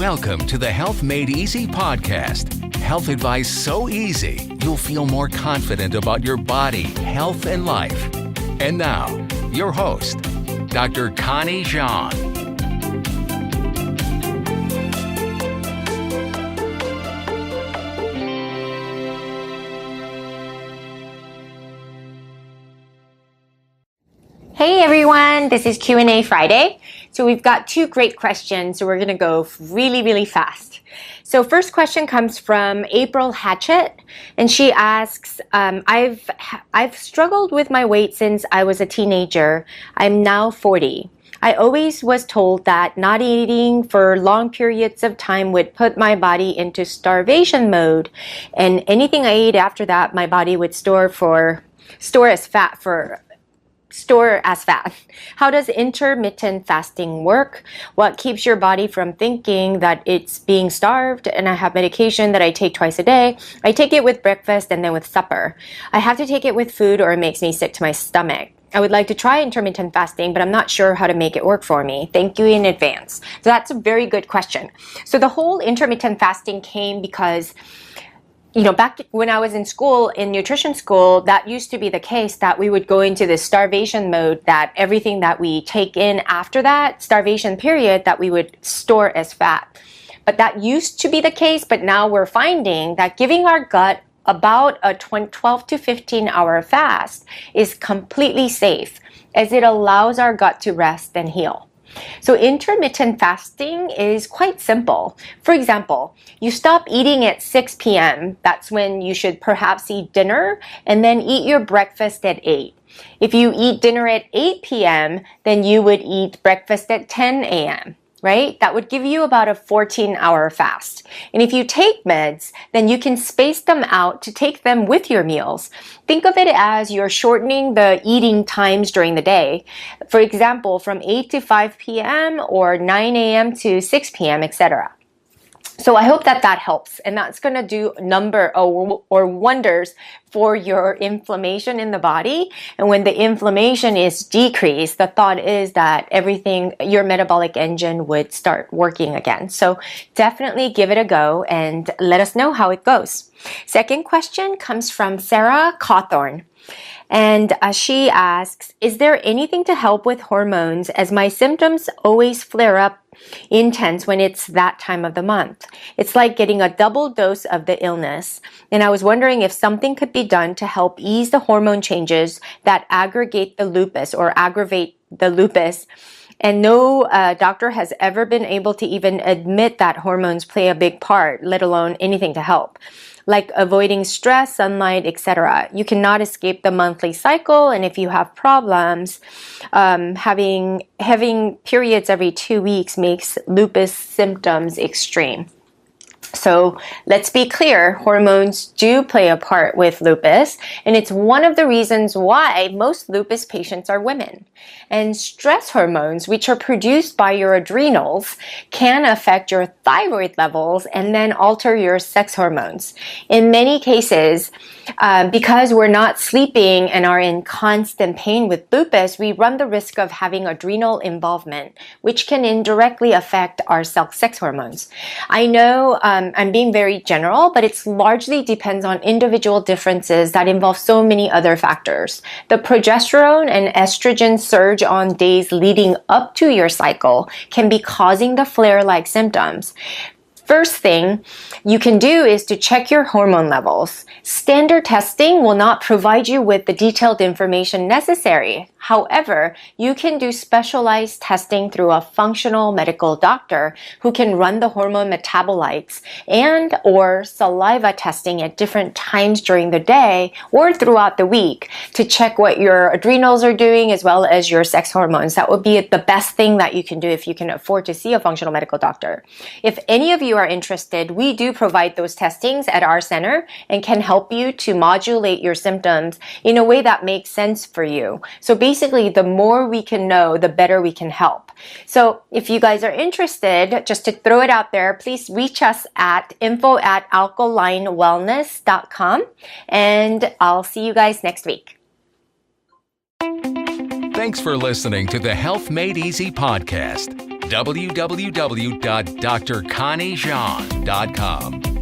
Welcome to the Health Made Easy podcast. Health advice so easy, you'll feel more confident about your body, health, and life. And now, your host, Dr. Connie Jean. Hey everyone, this is Q&A Friday. So we've got two great questions, so we're going to go really fast. So first question comes from April Hatchett, and she asks, I've struggled with my weight since I was a teenager. I'm now 40. I always was told that not eating for long periods of time would put my body into starvation mode, and anything I ate after that, my body would store as fat. How does intermittent fasting work? What keeps your body from thinking that it's being starved? And I have medication that I take twice a day. I take it with breakfast and then with supper. I have to take it with food or it makes me sick to my stomach. I would like to try intermittent fasting, but I'm not sure how to make it work for me. Thank you in advance. So that's a very good question. So the whole intermittent fasting came because back when I was in school, in nutrition school, that used to be the case that we would go into this starvation mode, that everything that we take in after that starvation period, that we would store as fat. But that used to be the case, but now we're finding that giving our gut about a 12 to 15 hour fast is completely safe, as it allows our gut to rest and heal. So intermittent fasting is quite simple. For example, you stop eating at 6 p.m. That's when you should perhaps eat dinner, and then eat your breakfast at 8. If you eat dinner at 8 p.m., then you would eat breakfast at 10 a.m., right? That would give you about a 14-hour fast. And if you take meds, then you can space them out to take them with your meals. Think of it as you're shortening the eating times during the day. For example, from 8 to 5 p.m. or 9 a.m. to 6 p.m., etc. So I hope that helps, and that's going to do wonders for your inflammation in the body. And when the inflammation is decreased, the thought is that your metabolic engine would start working again. So definitely give it a go and let us know how it goes. Second question comes from Sarah Cawthorn. And she asks, is there anything to help with hormones, as my symptoms always flare up intense when it's that time of the month? It's like getting a double dose of the illness. And I was wondering if something could be done to help ease the hormone changes that aggravate the lupus. And no doctor has ever been able to even admit that hormones play a big part, let alone anything to help, like avoiding stress, sunlight, etc. You cannot escape the monthly cycle, and if you have problems, having periods every 2 weeks makes lupus symptoms extreme. So let's be clear, hormones do play a part with lupus, and it's one of the reasons why most lupus patients are women. And stress hormones, which are produced by your adrenals, can affect your thyroid levels and then alter your sex hormones. In many cases, because we're not sleeping and are in constant pain with lupus, we run the risk of having adrenal involvement, which can indirectly affect our sex hormones. I know I'm being very general, but it largely depends on individual differences that involve so many other factors. The progesterone and estrogen surge on days leading up to your cycle can be causing the flare-like symptoms. First thing you can do is to check your hormone levels. Standard testing will not provide you with the detailed information necessary. However, you can do specialized testing through a functional medical doctor who can run the hormone metabolites and or saliva testing at different times during the day or throughout the week to check what your adrenals are doing as well as your sex hormones. That would be the best thing that you can do if you can afford to see a functional medical doctor. If any of you are interested, we do provide those testings at our center and can help you to modulate your symptoms in a way that makes sense for you. So basically, the more we can know, the better we can help. So if you guys are interested, just to throw it out there, please reach us at info@alkalinewellness.com, and I'll see you guys next week. Thanks for listening to the Health Made Easy podcast. www.drconniejean.com.